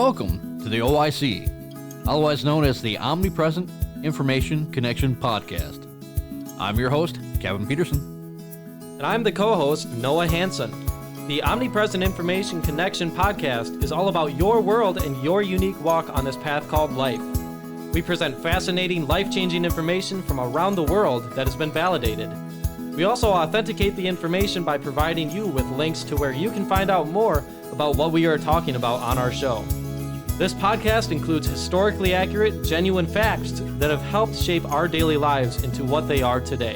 welcome to the OIC, otherwise known as the Omnipresent Information Connection podcast. I'm your host, Kevin Peterson. And I'm the co-host, Noah Hansen. The Omnipresent Information Connection podcast is all about your world and your unique walk on this path called life. We present fascinating, life-changing information from around the world that has been validated. We also authenticate the information by providing you with links to where you can find out more about what we are talking about on our show. This podcast includes historically accurate, genuine facts that have helped shape our daily lives into what they are today.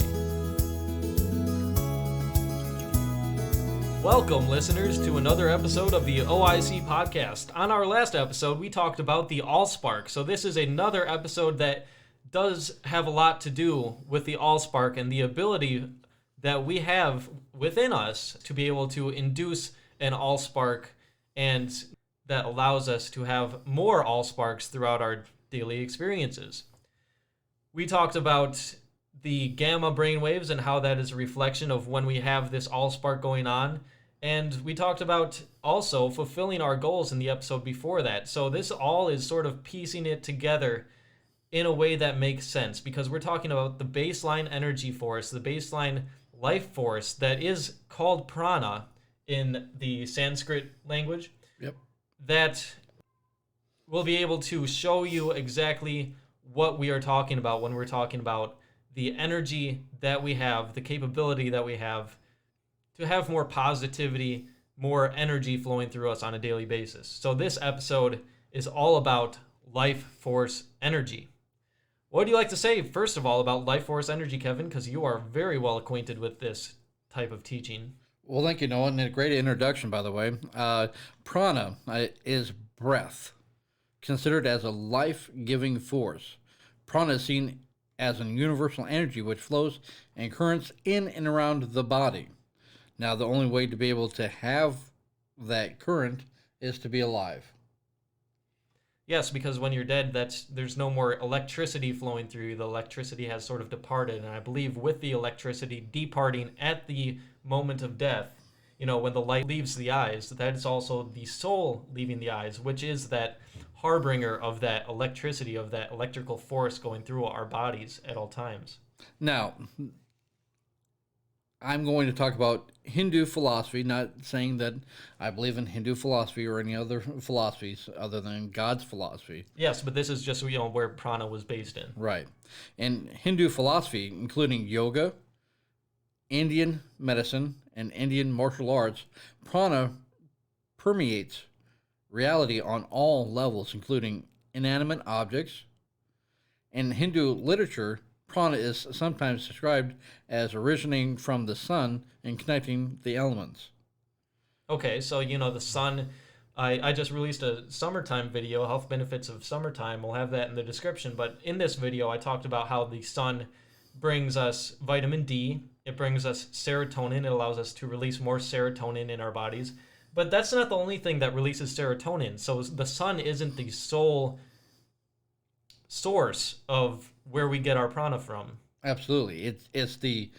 Welcome, listeners, to another episode of the OIC podcast. On our last episode, we talked about the AllSpark. So this is another episode that does have a lot to do with the AllSpark and the ability that we have within us to be able to induce an AllSpark, and that allows us to have more AllSparks throughout our daily experiences. We talked about the gamma brainwaves and how that is a reflection of when we have this AllSpark going on. And we talked about also fulfilling our goals in the episode before that. So this all is sort of piecing it together in a way that makes sense, because we're talking about the baseline energy force, the baseline life force that is called prana in the Sanskrit language. Yep. That will be able to show you exactly what we are talking about when we're talking about the energy that we have, the capability that we have to have more positivity, more energy flowing through us on a daily basis. So this episode is all about life force energy. What do you like to say, first of all, about life force energy, Kevin? Because you are very well acquainted with this type of teaching. Well, thank you, Noah, and a great introduction, by the way. Prana is breath, considered as a life-giving force. Prana is seen as an universal energy which flows in currents in and around the body. Now, the only way to be able to have that current is to be alive. Yes, because when you're dead, there's no more electricity flowing through you. The electricity has sort of departed, and I believe with the electricity departing at the moment of death, when the light leaves the eyes, that is also the soul leaving the eyes, which is that harbinger of that electricity, of that electrical force going through our bodies at all times. Now, I'm going to talk about Hindu philosophy, not saying that I believe in Hindu philosophy or any other philosophies other than God's philosophy. Yes, but this is just where prana was based in. Right. In Hindu philosophy, including yoga, Indian medicine, and Indian martial arts, prana permeates reality on all levels, including inanimate objects. In Hindu literature, prana is sometimes described as originating from the sun and connecting the elements. Okay, so the sun, I just released a summertime video, health benefits of summertime. We'll have that in the description. But in this video, I talked about how the sun brings us vitamin D. It brings us serotonin. It allows us to release more serotonin in our bodies. But that's not the only thing that releases serotonin. So the sun isn't the sole source of where we get our prana from. Absolutely. It's the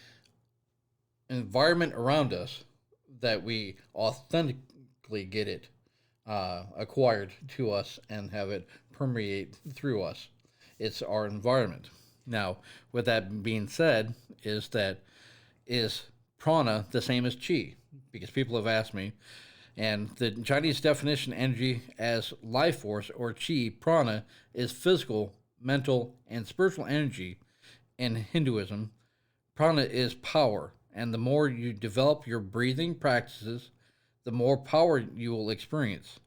environment around us that we authentically get it acquired to us and have it permeate through us. It's our environment. Now, with that being said, is prana the same as chi? Because people have asked me, and the Chinese definition energy as life force or chi, prana, is physical, mental, and spiritual energy. In Hinduism, prana is power, and the more you develop your breathing practices, the more power you will experience.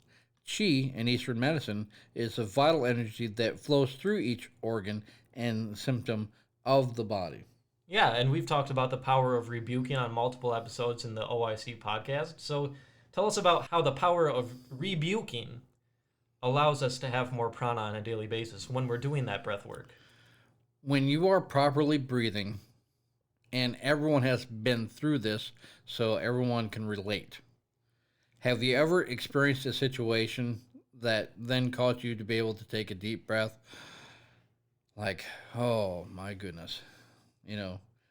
Chi in Eastern medicine is a vital energy that flows through each organ and symptom of the body. Yeah, and we've talked about the power of rebuking on multiple episodes in the OIC podcast. So tell us about how the power of rebuking allows us to have more prana on a daily basis when we're doing that breath work. When you are properly breathing, and everyone has been through this, so everyone can relate. Have you ever experienced a situation that then caused you to be able to take a deep breath? Like, oh my goodness,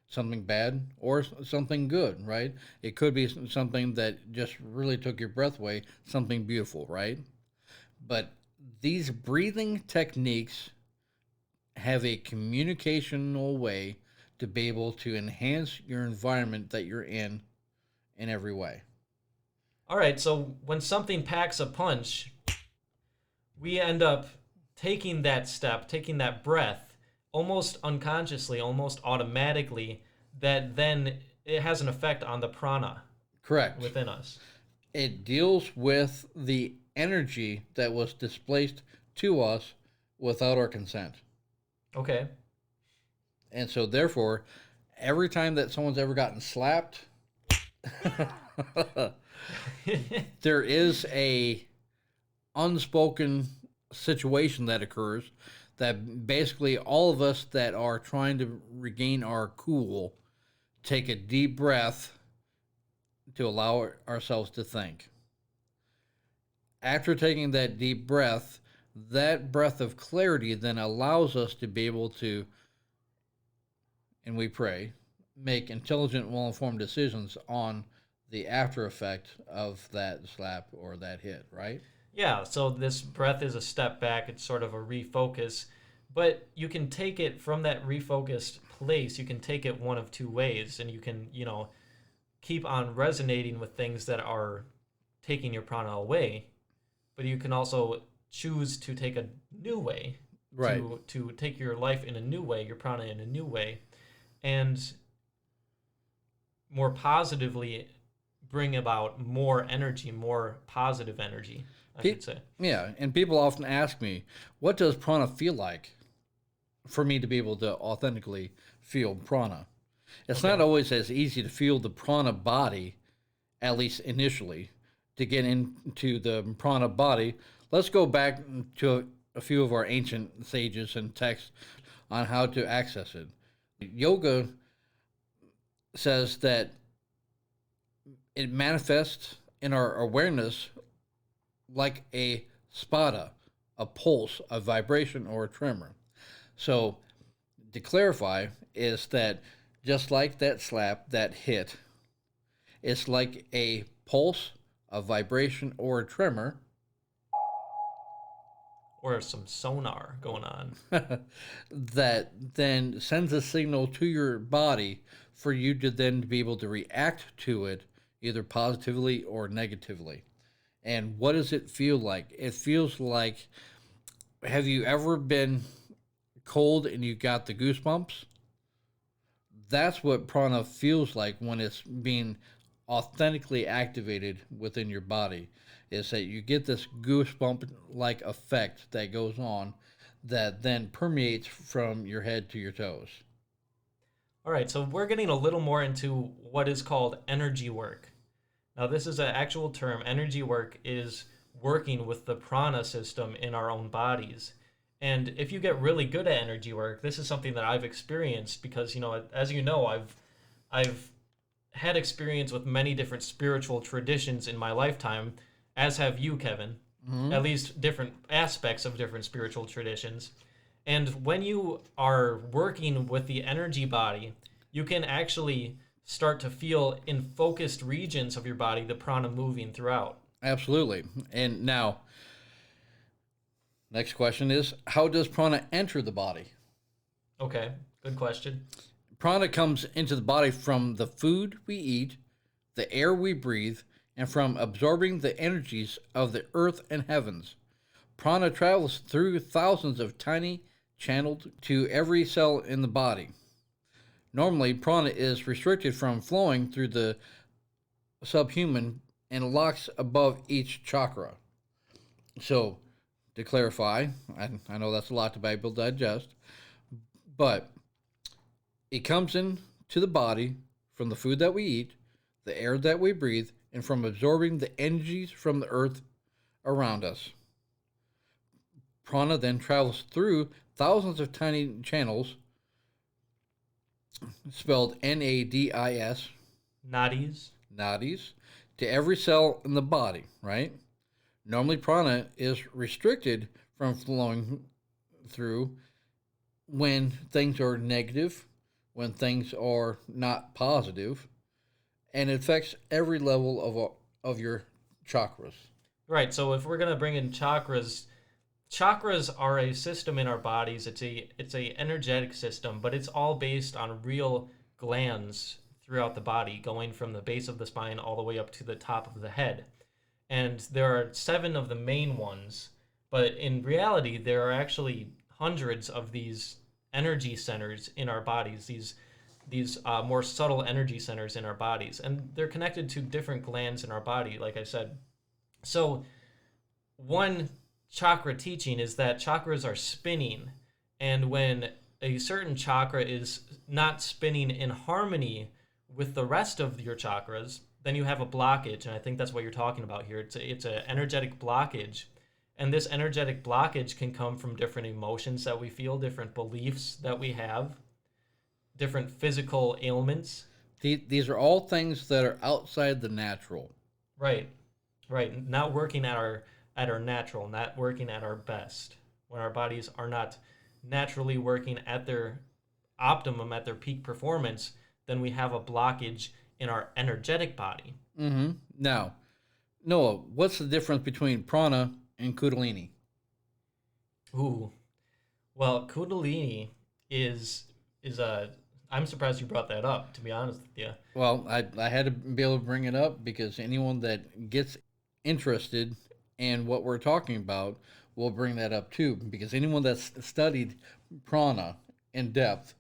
something bad or something good, right? It could be something that just really took your breath away, something beautiful, right? But These breathing techniques have a communicational way to be able to enhance your environment that you're in every way. All right, so when something packs a punch, we end up taking that step, taking that breath, almost unconsciously, almost automatically, that then it has an effect on the prana Correct. within us. It deals with the energy that was displaced to us without our consent. Okay. And so, therefore, every time that someone's ever gotten slapped, there is a unspoken situation that occurs that basically all of us that are trying to regain our cool take a deep breath to allow ourselves to think. After taking that deep breath, that breath of clarity then allows us to be able to, and we pray, make intelligent, well-informed decisions on the after effect of that slap or that hit, right? Yeah, so this breath is a step back. It's sort of a refocus. But you can take it from that refocused place. You can take it one of two ways. And you can, keep on resonating with things that are taking your prana away. But you can also choose to take a new way. Right. To take your life in a new way, your prana in a new way. And more positively bring about more energy, more positive energy, I should say. Yeah, and people often ask me, what does prana feel like for me to be able to authentically feel prana? It's not always as easy to feel the prana body, at least initially. To get into the prana body, let's go back to a few of our ancient sages and texts on how to access it. Yoga says that it manifests in our awareness like a spada, a pulse, a vibration, or a tremor. So, to clarify, is that just like that slap, that hit, it's like a pulse, a vibration, or a tremor. Or some sonar going on. That then sends a signal to your body for you to then be able to react to it either positively or negatively. And what does it feel like? It feels like, have you ever been cold and you got the goosebumps? That's what prana feels like when it's being authentically activated within your body, is that you get this goosebump like effect that goes on that then permeates from your head to your toes. All right, so we're getting a little more into what is called energy work. Now, this is an actual term. Energy work is working with the prana system in our own bodies. And if you get really good at energy work, this is something that I've experienced because, as you know, I've had experience with many different spiritual traditions in my lifetime, as have you, Kevin. Mm-hmm. At least different aspects of different spiritual traditions. And when you are working with the energy body, you can actually start to feel in focused regions of your body the prana moving throughout. Absolutely. And now, next question is, how does prana enter the body? Okay, good question. Prana comes into the body from the food we eat, the air we breathe, and from absorbing the energies of the earth and heavens. Prana travels through thousands of tiny channeled to every cell in the body. Normally, prana is restricted from flowing through the subhuman and locks above each chakra. So, to clarify, I know that's a lot to be able to digest, but it comes into the body from the food that we eat, the air that we breathe, and from absorbing the energies from the earth around us. Prana then travels through thousands of tiny channels, spelled Nadis, nadis, to every cell in the body, right? Normally, prana is restricted from flowing through when things are negative, when things are not positive, and it affects every level of your chakras. Right, so if we're going to bring in chakras, chakras are a system in our bodies. It's a energetic system, but it's all based on real glands throughout the body, going from the base of the spine all the way up to the top of the head. And there are 7 of the main ones, but in reality there are actually hundreds of these energy centers in our bodies, these more subtle energy centers in our bodies, and they're connected to different glands in our body, like I said. So one chakra teaching is that chakras are spinning, and when a certain chakra is not spinning in harmony with the rest of your chakras, then you have a blockage, and I think that's what you're talking about here. It's an energetic blockage, and this energetic blockage can come from different emotions that we feel, different beliefs that we have, different physical ailments. These are all things that are outside the natural. Right, right. Not working at our natural, not working at our best. When our bodies are not naturally working at their optimum, at their peak performance, then we have a blockage in our energetic body. Mm-hmm. Now, Noah, what's the difference between prana and kundalini? Ooh, well, Kundalini is a. I'm surprised you brought that up. To be honest with you. Well, I had to be able to bring it up because anyone that gets interested in what we're talking about will bring that up too. Because anyone that's studied prana in depth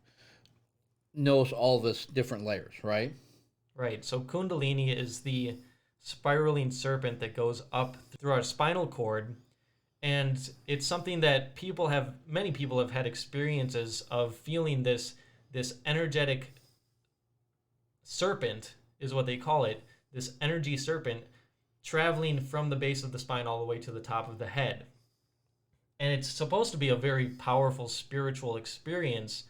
knows all this different layers, right? Right. So Kundalini is the spiraling serpent that goes up through our spinal cord, and it's something that many people have had experiences of feeling this energetic serpent is what they call it, this energy serpent traveling from the base of the spine all the way to the top of the head. And it's supposed to be a very powerful spiritual experience,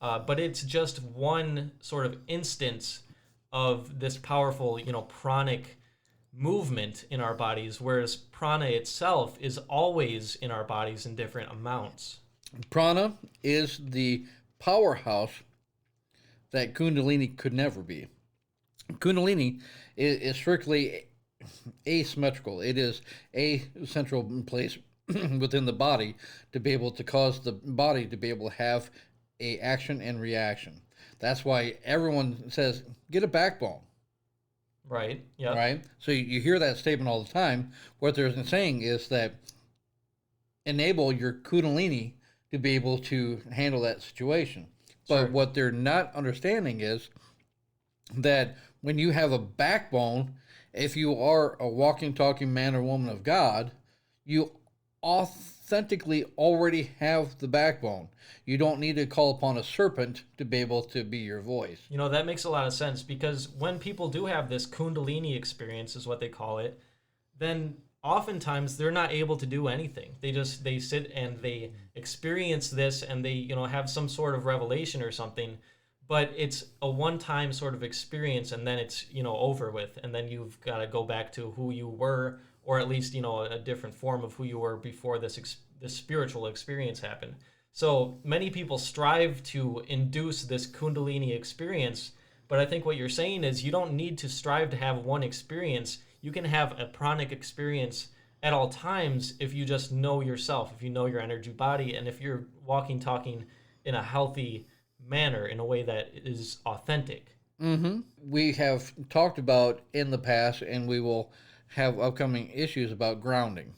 but it's just one sort of instance of this powerful, pranic movement in our bodies, whereas prana itself is always in our bodies in different amounts. Prana is the powerhouse that kundalini could never be. Kundalini is strictly asymmetrical. It is a central place within the body to be able to cause the body to be able to have a action and reaction. That's why everyone says, get a backbone. Right. Yeah. Right? So you hear that statement all the time. What they're saying is that enable your kundalini to be able to handle that situation. But Sure. what they're not understanding is that when you have a backbone, if you are a walking, talking man or woman of God, you authentically already have the backbone. You don't need to call upon a serpent to be able to be your voice. That makes a lot of sense, because when people do have this Kundalini experience, is what they call it, then oftentimes they're not able to do anything. They sit and they experience this, and they have some sort of revelation or something, but it's a one-time sort of experience, and then it's over with, and then you've got to go back to who you were, or at least a different form of who you were before this spiritual experience happened. So many people strive to induce this Kundalini experience, but I think what you're saying is you don't need to strive to have one experience. You can have a pranic experience at all times if you just know yourself, if you know your energy body, and if you're walking, talking in a healthy manner, in a way that is authentic. Mm-hmm. We have talked about in the past, and we will have upcoming issues about grounding.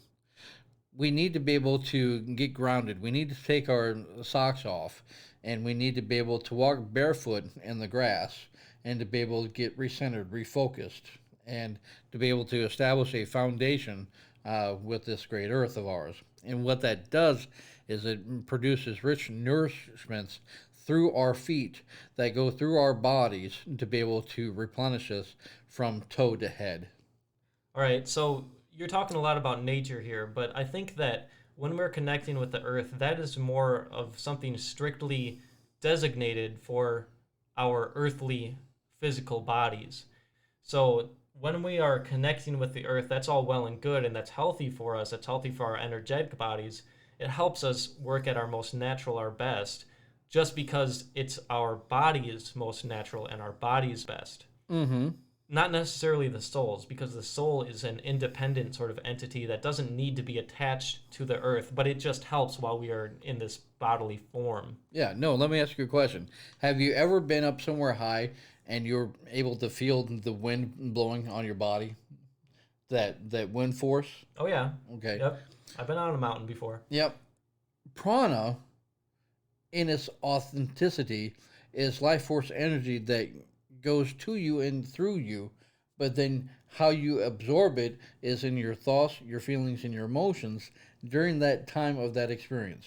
We need to be able to get grounded. We need to take our socks off, and we need to be able to walk barefoot in the grass, and to be able to get recentered, refocused, and to be able to establish a foundation with this great earth of ours. And what that does is it produces rich nourishments through our feet that go through our bodies to be able to replenish us from toe to head. All right, so you're talking a lot about nature here, but I think that when we're connecting with the earth, that is more of something strictly designated for our earthly physical bodies. So when we are connecting with the earth, that's all well and good, and that's healthy for us. That's healthy for our energetic bodies. It helps us work at our most natural, our best, just because it's our body's most natural and our body's best. Mm-hmm. not necessarily the souls, because the soul is an independent sort of entity that doesn't need to be attached to the earth, but it just helps while we are in this bodily form. Yeah, no, let me ask you a question. Have you ever been up somewhere high and you're able to feel the wind blowing on your body? That wind force? Oh, yeah. Okay. Yep. I've been on a mountain before. Yep. Prana, in its authenticity, is life force energy that goes to you and through you, but then how you absorb it is in your thoughts, your feelings, and your emotions during that time of that experience.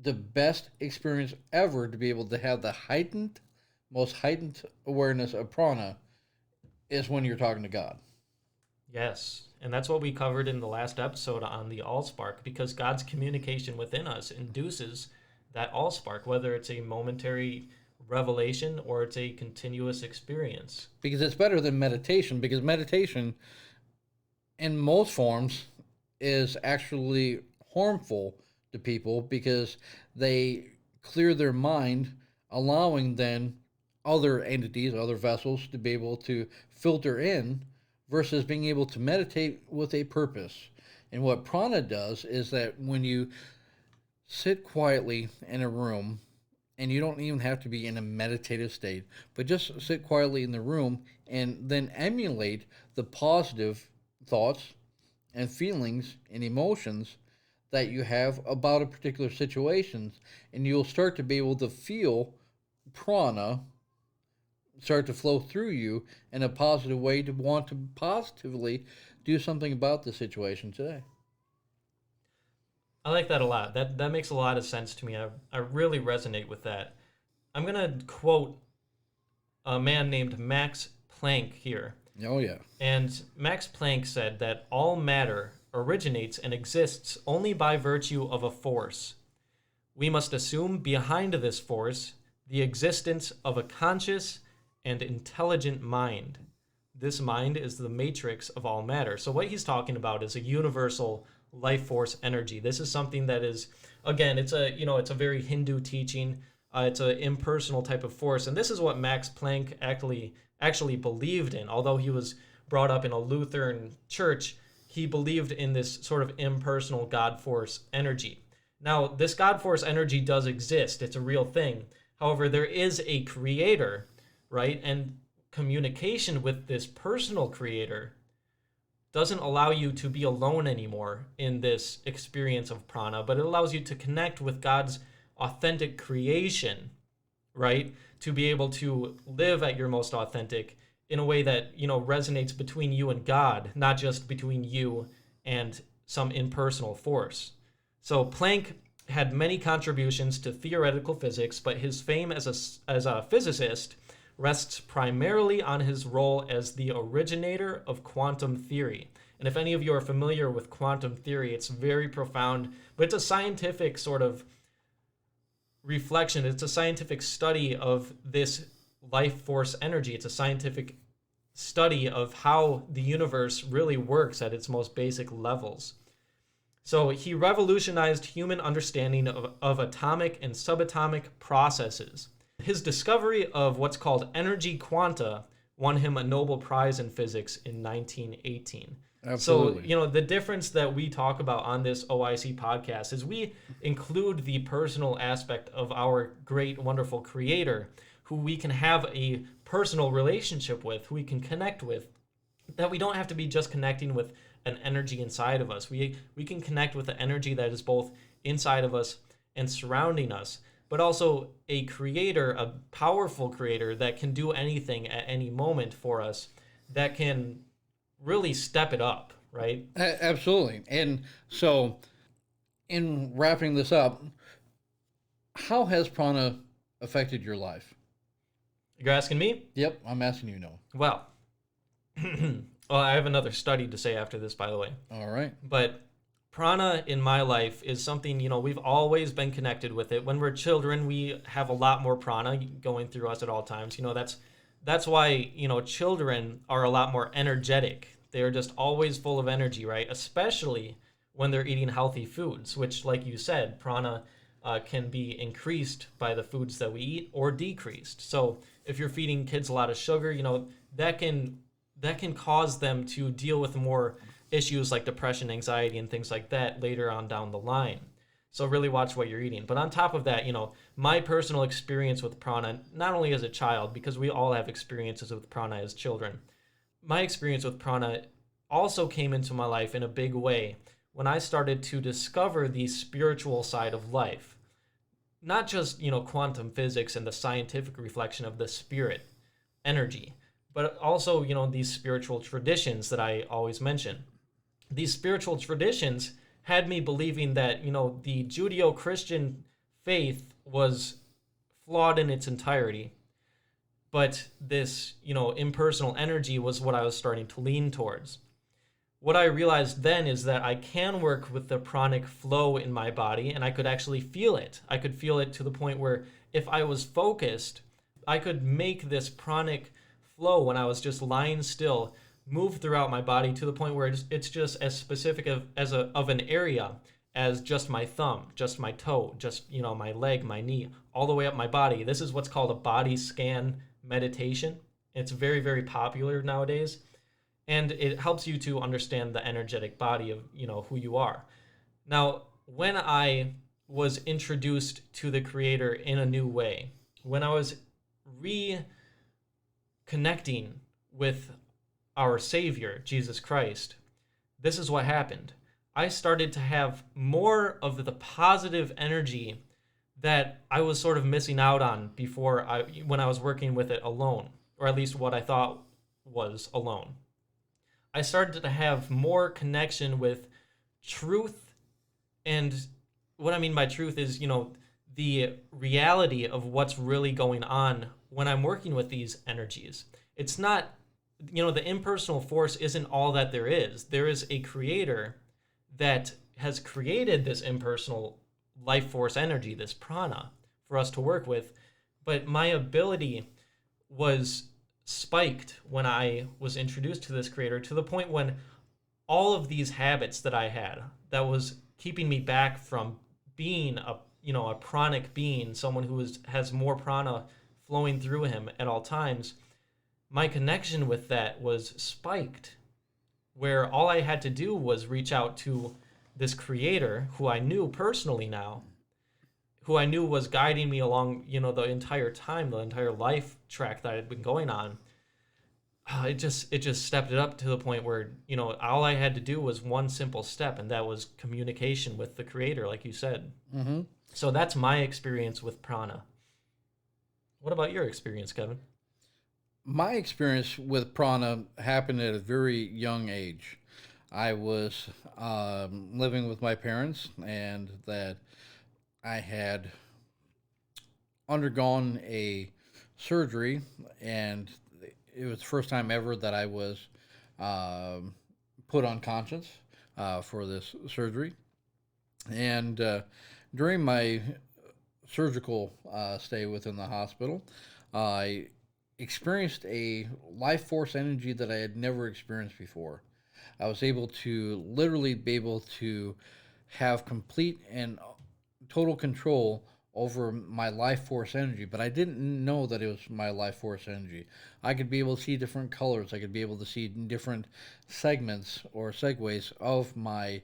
The best experience ever to be able to have the most heightened awareness of prana is when you're talking to God. Yes. And that's what we covered in the last episode on the Allspark, because God's communication within us induces that Allspark, whether it's a momentary revelation or it's a continuous experience. Because it's better than meditation, because meditation in most forms is actually harmful to people because they clear their mind, allowing then other entities, other vessels to be able to filter in versus being able to meditate with a purpose. And what prana does is that when you sit quietly in a room, and you don't even have to be in a meditative state, but just sit quietly in the room and then emulate the positive thoughts and feelings and emotions that you have about a particular situation, and you'll start to be able to feel prana start to flow through you in a positive way to want to positively do something about the situation today. I like that a lot. That makes a lot of sense to me. I really resonate with that. I'm going to quote a man named Max Planck here. Oh, yeah. And Max Planck said that all matter originates and exists only by virtue of a force. We must assume behind this force the existence of a conscious and intelligent mind. This mind is the matrix of all matter. So what he's talking about is a universal life force energy. This is something that is, again, it's a very Hindu teaching. It's an impersonal type of force, and this is what Max Planck actually believed in. Although he was brought up in a Lutheran church, he believed in this sort of impersonal God force energy. Now, this God force energy does exist. It's a real thing. However, there is a creator, right? And communication with this personal creator doesn't allow you to be alone anymore in this experience of prana, but it allows you to connect with God's authentic creation, right? To be able to live at your most authentic in a way that, resonates between you and God, not just between you and some impersonal force. So Planck had many contributions to theoretical physics, but his fame as a physicist rests primarily on his role as the originator of quantum theory. And if any of you are familiar with quantum theory, it's very profound, but it's a scientific sort of reflection. It's a scientific study of this life force energy. It's a scientific study of how the universe really works at its most basic levels. So he revolutionized human understanding of atomic and subatomic processes. His discovery of what's called energy quanta won him a Nobel Prize in physics in 1918. Absolutely. So, the difference that we talk about on this OIC podcast is we include the personal aspect of our great, wonderful creator, who we can have a personal relationship with, who we can connect with, that we don't have to be just connecting with an energy inside of us. We can connect with the energy that is both inside of us and surrounding us, but also a creator, a powerful creator that can do anything at any moment for us, that can really step it up, right? Absolutely. And so, in wrapping this up, how has prana affected your life? You're asking me? Yep, I'm asking you, no. Well, I have another study to say after this, by the way. All right. But prana in my life is something, we've always been connected with it. When we're children, we have a lot more prana going through us at all times. That's why, children are a lot more energetic. They are just always full of energy, right? Especially when they're eating healthy foods, which, like you said, prana can be increased by the foods that we eat or decreased. So if you're feeding kids a lot of sugar, that can cause them to deal with more issues like depression, anxiety, and things like that later on down the line. So really watch what you're eating. But on top of that, my personal experience with prana, not only as a child, because we all have experiences with prana as children, my experience with prana also came into my life in a big way when I started to discover the spiritual side of life. Not just, quantum physics and the scientific reflection of the spirit energy, but also, these spiritual traditions that I always mention. These spiritual traditions had me believing that, the Judeo-Christian faith was flawed in its entirety. But this, impersonal energy was what I was starting to lean towards. What I realized then is that I can work with the pranic flow in my body, and I could actually feel it. I could feel it to the point where if I was focused, I could make this pranic flow when I was just lying still move throughout my body to the point where it's just as specific of an area as just my thumb, just my toe, just my leg, my knee, all the way up my body. This is what's called a body scan meditation. It's very, very popular nowadays, and it helps you to understand the energetic body of who you are. Now, when I was introduced to the Creator in a new way, when I was reconnecting with our Savior, Jesus Christ, this is what happened. I started to have more of the positive energy that I was sort of missing out on before when I was working with it alone, or at least what I thought was alone. I started to have more connection with truth, and what I mean by truth is, the reality of what's really going on when I'm working with these energies. It's not, the impersonal force isn't all that there is. There is a creator that has created this impersonal life force energy, this prana, for us to work with. But my ability was spiked when I was introduced to this creator, to the point when all of these habits that I had that was keeping me back from being a pranic being, someone who has more prana flowing through him at all times, my connection with that was spiked, where all I had to do was reach out to this creator who I knew personally now, who I knew was guiding me along, the entire time, the entire life track that I had been going on. It just stepped it up to the point where, all I had to do was one simple step, and that was communication with the creator, like you said. Mm-hmm. So that's my experience with prana. What about your experience, Kevin? My experience with prana happened at a very young age. I was living with my parents, and that I had undergone a surgery, and it was the first time ever that I was put unconscious for this surgery. And during my surgical stay within the hospital, I experienced a life force energy that I had never experienced before. I was able to literally be able to have complete and total control over my life force energy, but I didn't know that it was my life force energy. I could be able to see different colors. I could be able to see different segments or segues of my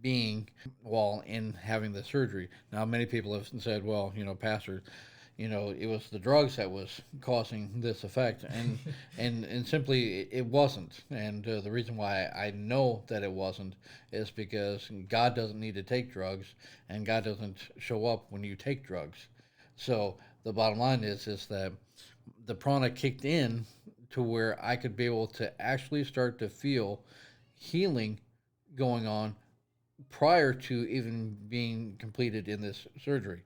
being while in having the surgery. Now, many people have said, well, Pastor, it was the drugs that was causing this effect, and simply it wasn't. And the reason why I know that it wasn't is because God doesn't need to take drugs, and God doesn't show up when you take drugs. So the bottom line is that the prana kicked in to where I could be able to actually start to feel healing going on prior to even being completed in this surgery.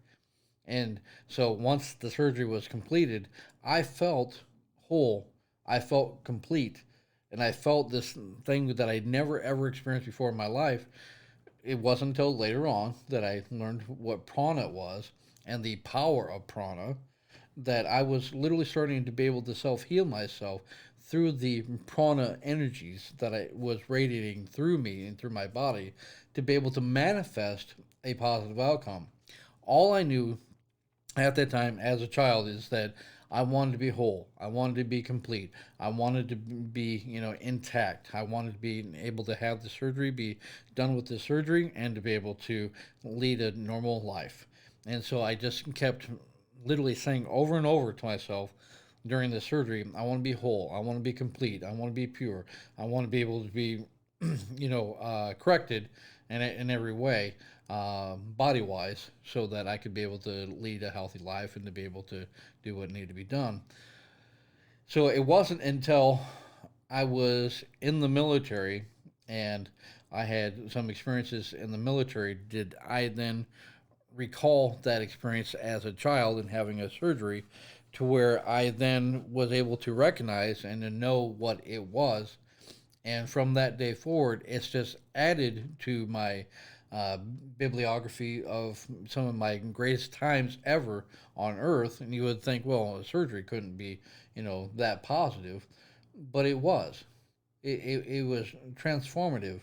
And so once the surgery was completed, I felt whole. I felt complete. And I felt this thing that I'd never ever experienced before in my life. It wasn't until later on that I learned what prana was and the power of prana, that I was literally starting to be able to self heal myself through the prana energies that I was radiating through me and through my body, to be able to manifest a positive outcome. all I knew at that time as a child is that I wanted to be whole. I wanted to be complete. I wanted to be, intact. I wanted to be able to have the surgery, be done with the surgery, and to be able to lead a normal life. And so I just kept literally saying over and over to myself during the surgery, I want to be whole. I want to be complete. I want to be pure. I want to be able to be, corrected in every way, body wise, so that I could be able to lead a healthy life and to be able to do what needed to be done. So it wasn't until I was in the military and I had some experiences in the military did I then recall that experience as a child and having a surgery to where I then was able to recognize and to know what it was. And from that day forward, it's just added to my uh, bibliography of some of my greatest times ever on earth. And you would think, well, surgery couldn't be, that positive, but it was. It was transformative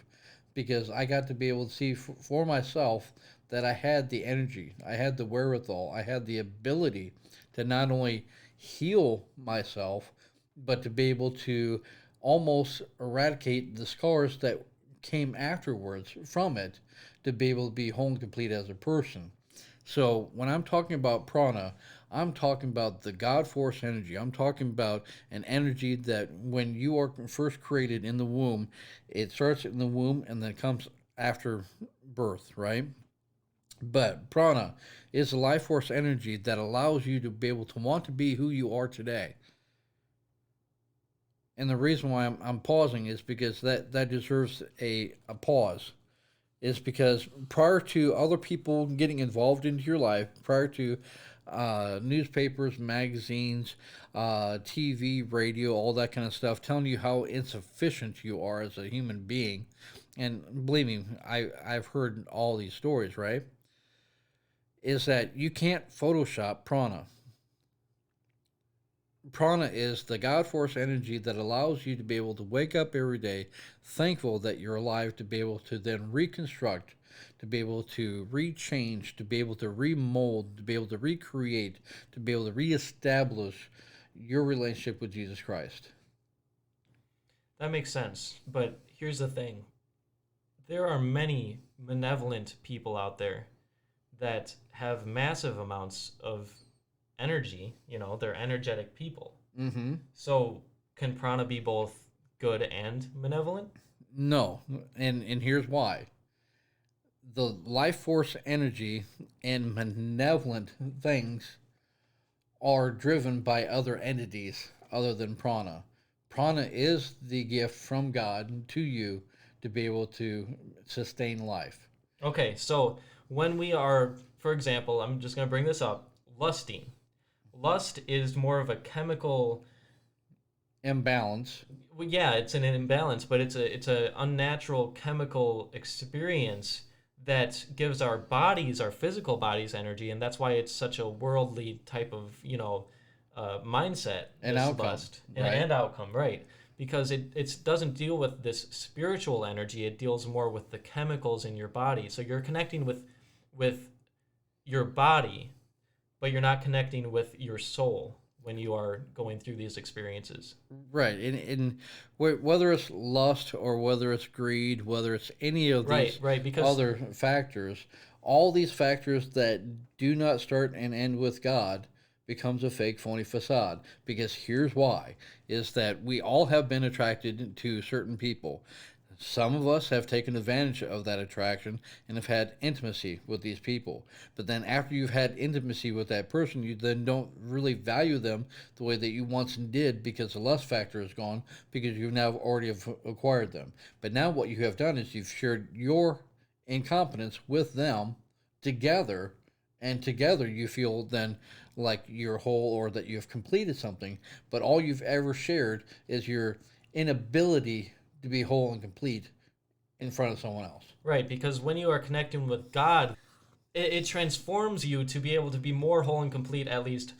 because I got to be able to see for myself that I had the energy, I had the wherewithal, I had the ability to not only heal myself, but to be able to almost eradicate the scars that came afterwards from it to be able to be whole and complete as a person. So when I'm talking about prana, I'm talking about the God force energy. I'm talking about an energy that when you are first created in the womb, it starts in the womb and then comes after birth, right? But prana is a life force energy that allows you to be able to want to be who you are today. And the reason why I'm pausing is because that deserves a pause. Is because prior to other people getting involved into your life, prior to newspapers, magazines, TV, radio, all that kind of stuff, telling you how insufficient you are as a human being, and believe me, I've heard all these stories, right? Is that you can't Photoshop prana. Prana is the God force energy that allows you to be able to wake up every day thankful that you're alive, to be able to then reconstruct, to be able to rechange, to be able to remold, to be able to recreate, to be able to reestablish your relationship with Jesus Christ. That makes sense. But here's the thing, there are many benevolent people out there that have massive amounts of energy. They're energetic people. Mm-hmm. So can prana be both good and benevolent? No, and here's why. The life force energy and benevolent things are driven by other entities other than prana. Prana is the gift from God to you to be able to sustain life. Okay, so when we are, for example, I'm just going to bring this up, lusting. Lust is more of a chemical Imbalance. well, yeah, it's an imbalance, but it's a unnatural chemical experience that gives our bodies, our physical bodies, energy, and that's why it's such a worldly type of mindset. And this outcome, lust right? and outcome, right? Because it doesn't deal with this spiritual energy; it deals more with the chemicals in your body. So you're connecting with your body, but you're not connecting with your soul when you are going through these experiences. Right. Whether it's lust or whether it's greed, whether it's any of these Right, because other factors, all these factors that do not start and end with God becomes a fake phony facade. Because here's why, is that we all have been attracted to certain people. Some of us have taken advantage of that attraction and have had intimacy with these people. But then after you've had intimacy with that person, you then don't really value them the way that you once did because the lust factor is gone because you now already have acquired them. But now what you have done is you've shared your incompetence with them together, and together you feel then like you're whole or that you've completed something. But all you've ever shared is your inability to be whole and complete in front of someone else. right, because when you are connecting with God, it transforms you to be able to be more whole and complete, at least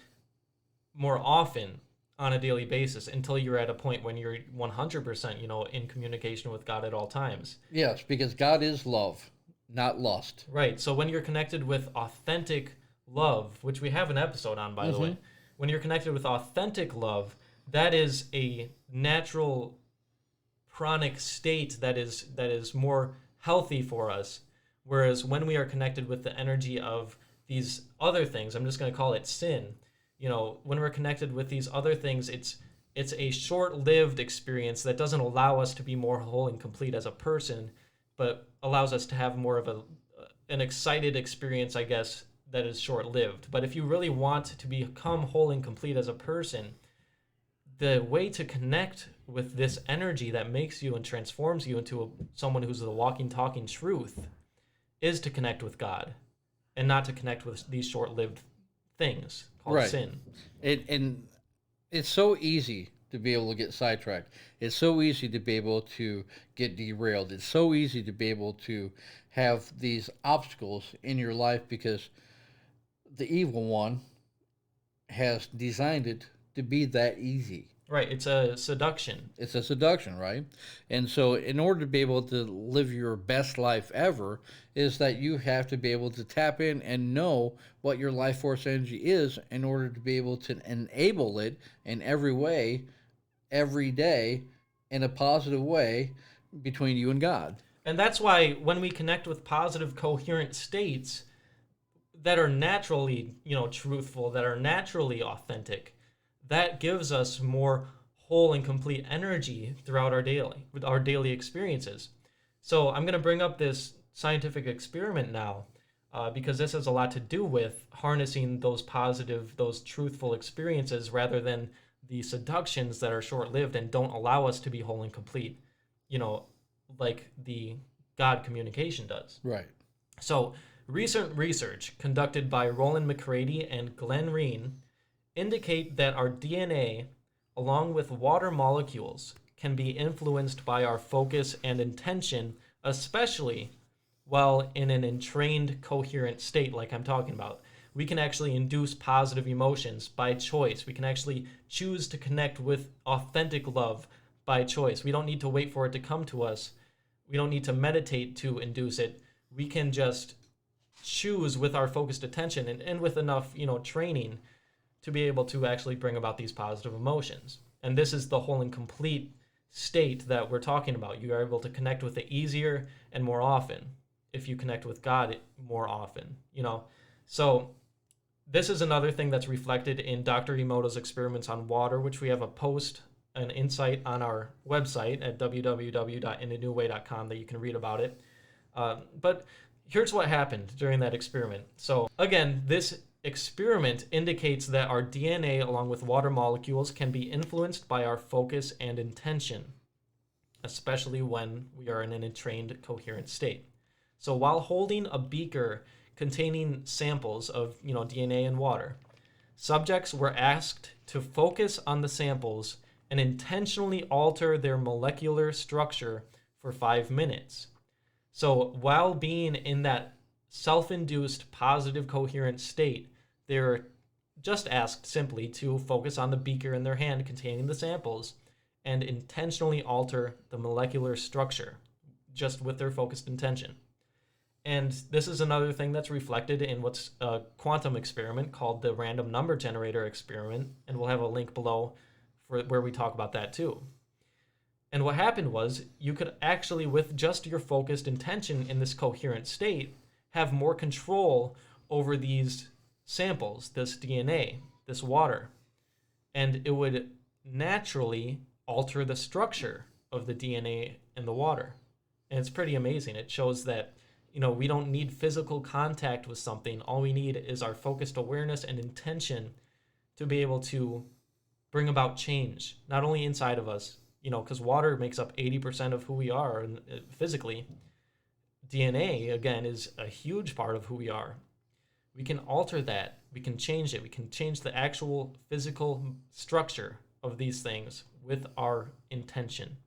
more often on a daily basis, until you're at a point when you're 100%, in communication with God at all times. Yes, because God is love. not lust. Right. So when you're connected with authentic love, which we have an episode on, by the way, when you're connected with authentic love, that is a natural pranic state that is more healthy for us. Whereas when we are connected with the energy of these other things, I'm just going to call it sin. When we're connected with these other things, it's a short-lived experience that doesn't allow us to be more whole and complete as a person, but allows us to have more of an excited experience, I guess, that is short-lived. But if you really want to become whole and complete as a person, the way to connect with this energy that makes you and transforms you into someone who's the walking, talking truth is to connect with God and not to connect with these short-lived things called sin. And it's so easy to be able to get sidetracked. It's so easy to be able to get derailed. It's so easy to be able to have these obstacles in your life because the evil one has designed it to be that easy. Right, it's a seduction. It's a seduction, right? And so in order to be able to live your best life ever is that you have to be able to tap in and know what your life force energy is in order to be able to enable it in every way, every day, in a positive way between you and God. And that's why when we connect with positive, coherent states that are naturally, truthful, that are naturally authentic, that gives us more whole and complete energy throughout our daily experiences. So I'm going to bring up this scientific experiment now because this has a lot to do with harnessing those positive, those truthful experiences rather than the seductions that are short-lived and don't allow us to be whole and complete, like the God communication does. Right. So recent research conducted by Rolin, McCrady, and Glen, Rein indicate that our DNA, along with water molecules, can be influenced by our focus and intention, especially while in an entrained, coherent state like I'm talking about. We can actually induce positive emotions by choice. We can actually choose to connect with authentic love by choice. We don't need to wait for it to come to us. We don't need to meditate to induce it. We can just choose with our focused attention and with enough, training to be able to actually bring about these positive emotions. And this is the whole and complete state that we're talking about. You are able to connect with it easier and more often if you connect with God more often, So this is another thing that's reflected in Dr. Emoto's experiments on water, which we have a post, an insight on our website at www.inaneway.com that you can read about it. But here's what happened during that experiment. So again, this experiment indicates that our DNA, along with water molecules, can be influenced by our focus and intention, especially when we are in an entrained, coherent state. So while holding a beaker containing samples of, DNA and water, subjects were asked to focus on the samples and intentionally alter their molecular structure for 5 minutes. So while being in that self-induced, positive, coherent state, they're just asked simply to focus on the beaker in their hand containing the samples and intentionally alter the molecular structure just with their focused intention. And this is another thing that's reflected in what's a quantum experiment called the random number generator experiment, and we'll have a link below for where we talk about that too. And what happened was you could actually, with just your focused intention in this coherent state, have more control over these samples, this DNA, this water, and it would naturally alter the structure of the DNA in the water. And it's pretty amazing. It shows that, we don't need physical contact with something. All we need is our focused awareness and intention to be able to bring about change, not only inside of us, because water makes up 80% of who we are physically. DNA, again, is a huge part of who we are. We can alter that. We can change it. We can change the actual physical structure of these things with our intention.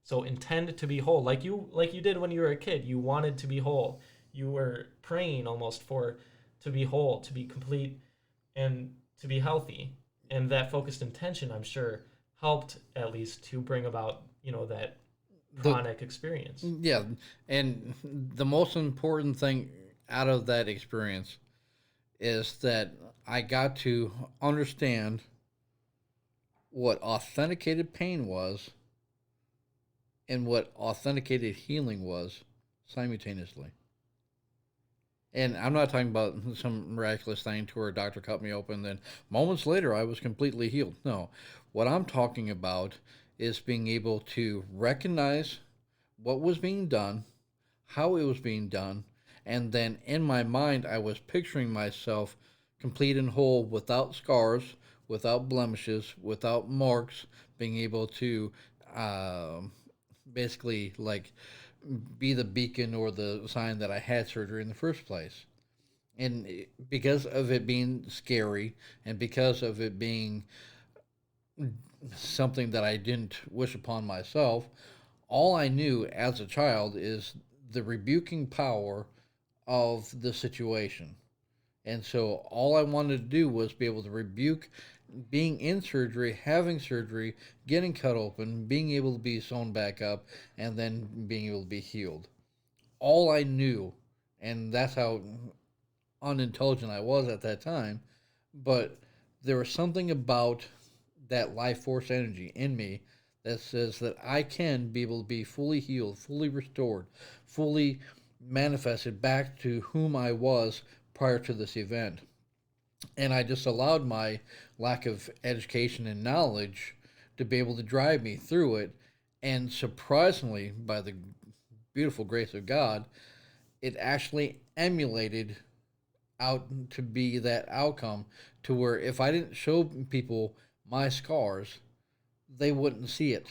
So intend to be whole, like you did when you were a kid. You wanted to be whole. You were praying almost to be whole, to be complete, and to be healthy. And that focused intention, I'm sure, helped at least to bring about, pranic experience. Yeah, and the most important thing out of that experience is that I got to understand what authenticated pain was and what authenticated healing was simultaneously. And I'm not talking about some miraculous thing to where a doctor cut me open, then moments later I was completely healed. No. What I'm talking about is being able to recognize what was being done, how it was being done, and then in my mind I was picturing myself complete and whole without scars, without blemishes, without marks, being able to uh, basically like be the beacon or the sign that I had surgery in the first place. And because of it being scary and because of it being something that I didn't wish upon myself, all I knew as a child is the rebuking power of the situation. And so all I wanted to do was be able to rebuke being in surgery, having surgery, getting cut open, being able to be sewn back up, and then being able to be healed. All I knew, and that's how unintelligent I was at that time, but there was something about that life force energy in me that says that I can be able to be fully healed, fully restored, fully manifested back to whom I was prior to this event. And I just allowed my lack of education and knowledge to be able to drive me through it. And surprisingly, by the beautiful grace of God, it actually emulated out to be that outcome to where if I didn't show people my scars, they wouldn't see it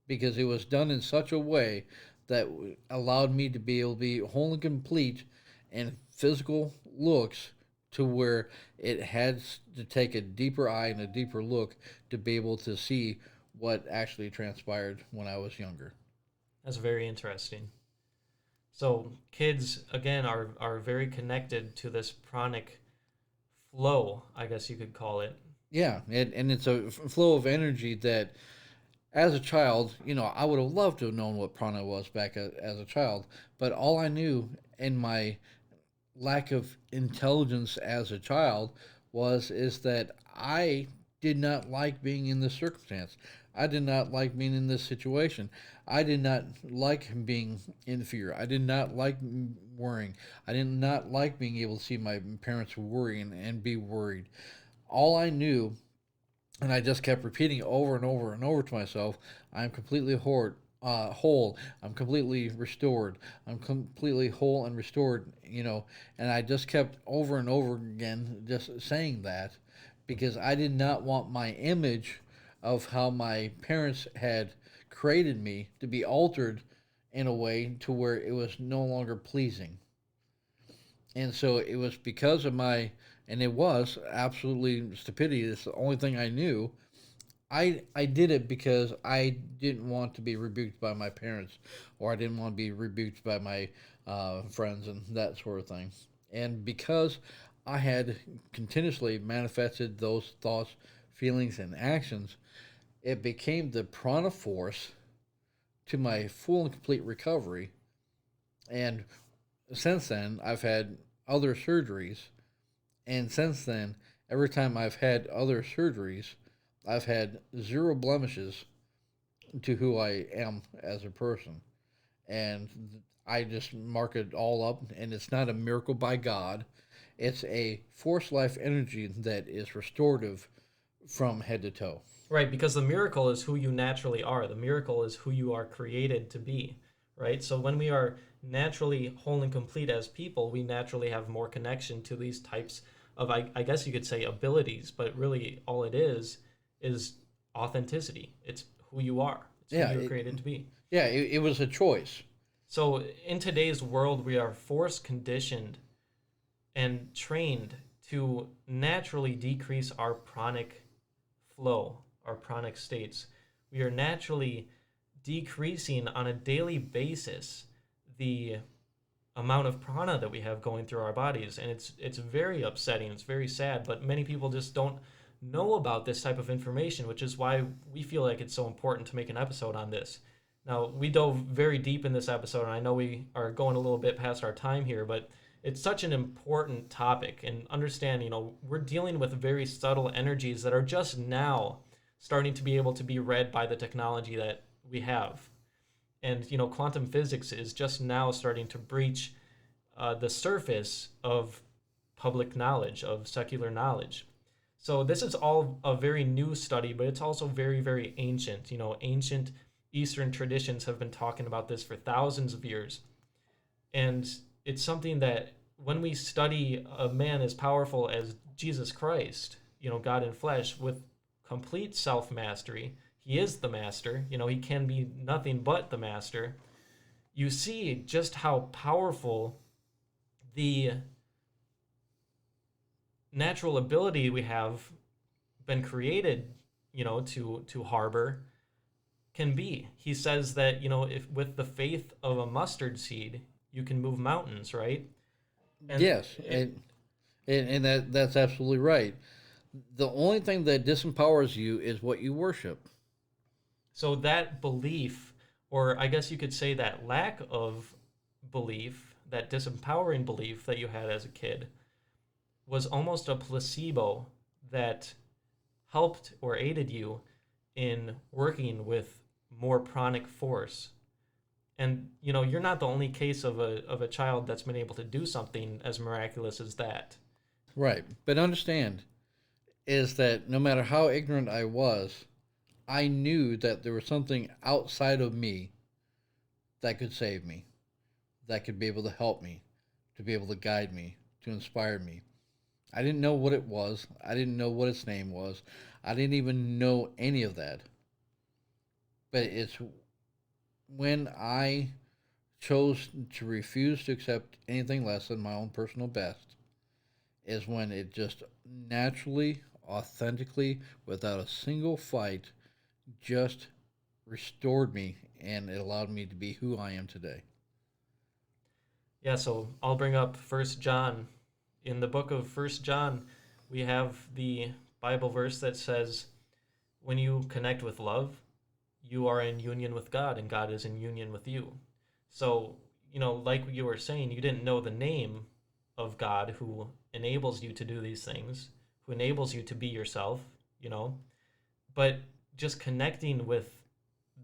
because it was done in such a way that allowed me to be able to be whole and complete in physical looks to where it had to take a deeper eye and a deeper look to be able to see what actually transpired when I was younger. That's very interesting. So kids, again, are very connected to this pranic flow, I guess you could call it. Yeah, and it's a flow of energy that, as a child, I would have loved to have known what prana was back as a child, but all I knew in my lack of intelligence as a child is that I did not like being in this circumstance. I did not like being in this situation. I did not like being in fear. I did not like worrying. I did not like being able to see my parents worrying and be worried. All I knew, and I just kept repeating over and over and over to myself, I'm completely whole. I'm completely restored. I'm completely whole and restored, and I just kept over and over again just saying that because I did not want my image of how my parents had created me to be altered in a way to where it was no longer pleasing. And so it was because of and it was absolutely stupidity. It's the only thing I knew. I did it because I didn't want to be rebuked by my parents, or I didn't want to be rebuked by my friends and that sort of thing. And because I had continuously manifested those thoughts, feelings, and actions, it became the prana force to my full and complete recovery. And since then, I've had other surgeries. And since then, every time I've had other surgeries, I've had zero blemishes to who I am as a person. And I just mark it all up. And it's not a miracle by God, it's a force life energy that is restorative from head to toe. Right, because the miracle is who you naturally are. The miracle is who you are created to be, right? So when we are naturally whole and complete as people, we naturally have more connection to these types of, I guess you could say, abilities, but really all it is authenticity. It's who you are. It's who you're created to be. Yeah, it was a choice. So in today's world, we are force conditioned and trained to naturally decrease our pranic flow, our pranic states. We are naturally decreasing on a daily basis the amount of prana that we have going through our bodies, and it's very upsetting. It's very sad, but many people just don't know about this type of information, which is why we feel like it's so important to make an episode on this. Now, we dove very deep in this episode, and I know we are going a little bit past our time here, but it's such an important topic. And understand, we're dealing with very subtle energies that are just now starting to be able to be read by the technology that we have. And, quantum physics is just now starting to breach the surface of public knowledge, of secular knowledge. So this is all a very new study, but it's also very, very ancient. Ancient Eastern traditions have been talking about this for thousands of years. And it's something that when we study a man as powerful as Jesus Christ, God in flesh, with complete self-mastery, he is the master, he can be nothing but the master. You see just how powerful the natural ability we have been created, to harbor can be. He says that, if with the faith of a mustard seed, you can move mountains, right? And Yes, and that's absolutely right. The only thing that disempowers you is what you worship. so that belief, or I guess you could say that lack of belief, that disempowering belief that you had as a kid, was almost a placebo that helped or aided you in working with more pranic force. And you're not the only case of a child that's been able to do something as miraculous as that. Right. But understand is that no matter how ignorant I was, I knew that there was something outside of me that could save me, that could be able to help me, to be able to guide me, to inspire me. I didn't know what it was. I didn't know what its name was. I didn't even know any of that. But it's when I chose to refuse to accept anything less than my own personal best is when it just naturally, authentically, without a single fight, just restored me and it allowed me to be who I am today. Yeah, so I'll bring up First John. In the book of First John, we have the Bible verse that says, when you connect with love, you are in union with God and God is in union with you. So, like you were saying, you didn't know the name of God who enables you to do these things, who enables you to be yourself, but just connecting with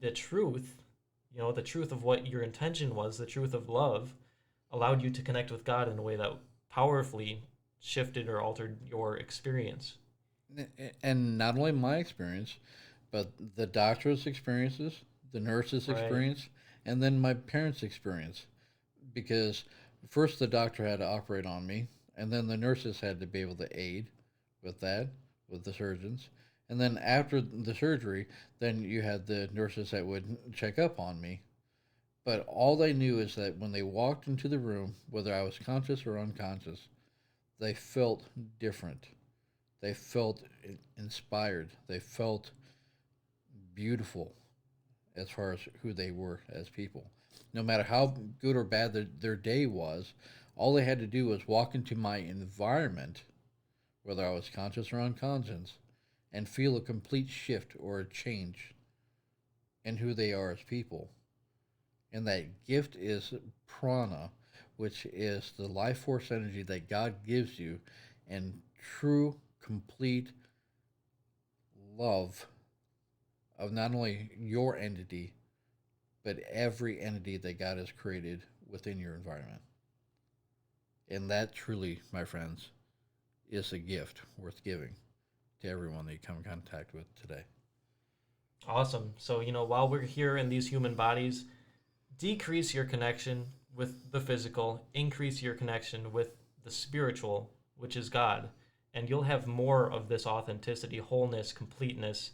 the truth, the truth of what your intention was, the truth of love, allowed you to connect with God in a way that powerfully shifted or altered your experience. And not only my experience, but the doctor's experiences, the nurse's Right. experience, and then my parents' experience. Because first the doctor had to operate on me, and then the nurses had to be able to aid with that, with the surgeons. And then after the surgery, then you had the nurses that would check up on me. But all they knew is that when they walked into the room, whether I was conscious or unconscious, they felt different. They felt inspired. They felt beautiful as far as who they were as people. No matter how good or bad their day was, all they had to do was walk into my environment, whether I was conscious or unconscious, and feel a complete shift or a change in who they are as people. And that gift is prana, which is the life force energy that God gives you, and true, complete love of not only your entity, but every entity that God has created within your environment. And that truly, my friends, is a gift worth giving to everyone that you come in contact with today. Awesome. So, while we're here in these human bodies, decrease your connection with the physical, increase your connection with the spiritual, which is God. And you'll have more of this authenticity, wholeness, completeness,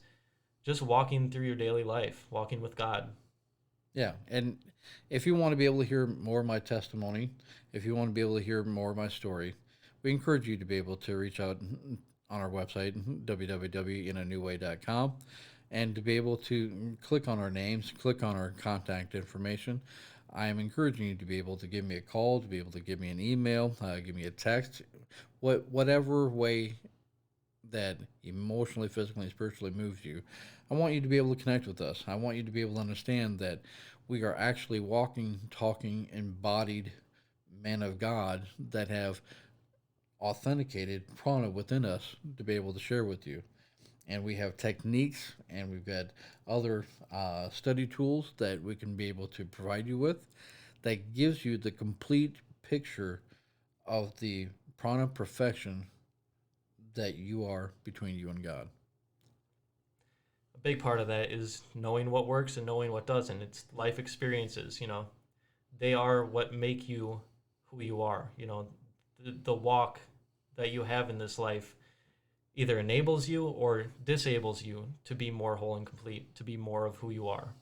just walking through your daily life, walking with God. Yeah, and if you want to be able to hear more of my testimony, if you want to be able to hear more of my story, we encourage you to be able to reach out on our website, www.inanewway.com, and to be able to click on our names, click on our contact information. I am encouraging you to be able to give me a call, to be able to give me an email, give me a text, whatever way that emotionally, physically, and spiritually moves you, I want you to be able to connect with us. I want you to be able to understand that we are actually walking, talking, embodied men of God that have authenticated prana within us to be able to share with you. And we have techniques, and we've got other study tools that we can be able to provide you with that gives you the complete picture of the prana perfection that you are between you and God. A big part of that is knowing what works and knowing what doesn't. It's life experiences, They are what make you who you are. The walk that you have in this life either enables you or disables you to be more whole and complete, to be more of who you are.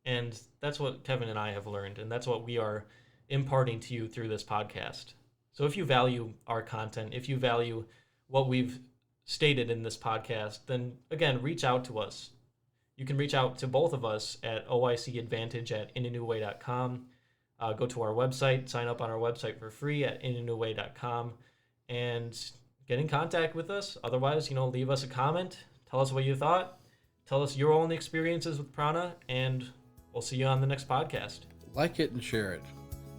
And that's what Kevin and I have learned, and that's what we are imparting to you through this podcast. So if you value our content, if you value what we've stated in this podcast, then again, reach out to us. You can reach out to both of us at oicadvantage@inaneway.com. Go to our website, sign up on our website for free at inaneway.com, and get in contact with us. Otherwise, leave us a comment. Tell us what you thought. Tell us your own experiences with prana, and we'll see you on the next podcast. Like it and share it.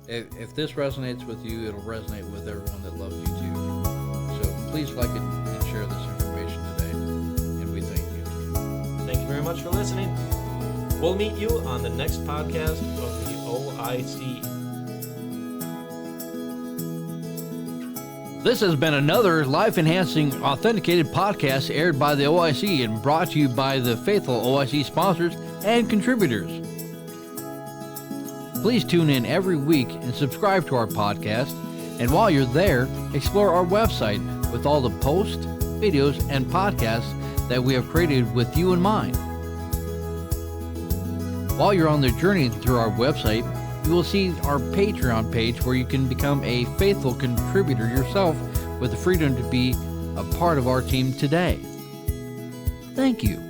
If this resonates with you, it'll resonate with everyone that loves you too. So please like it and share this information today, and we thank you. Thank you very much for listening. We'll meet you on the next podcast of the OIC. This has been another life-enhancing, authenticated podcast aired by the OIC and brought to you by the faithful OIC sponsors and contributors. Please tune in every week and subscribe to our podcast. And while you're there, explore our website with all the posts, videos, and podcasts that we have created with you in mind. While you're on the journey through our website, you will see our Patreon page where you can become a faithful contributor yourself with the freedom to be a part of our team today. Thank you.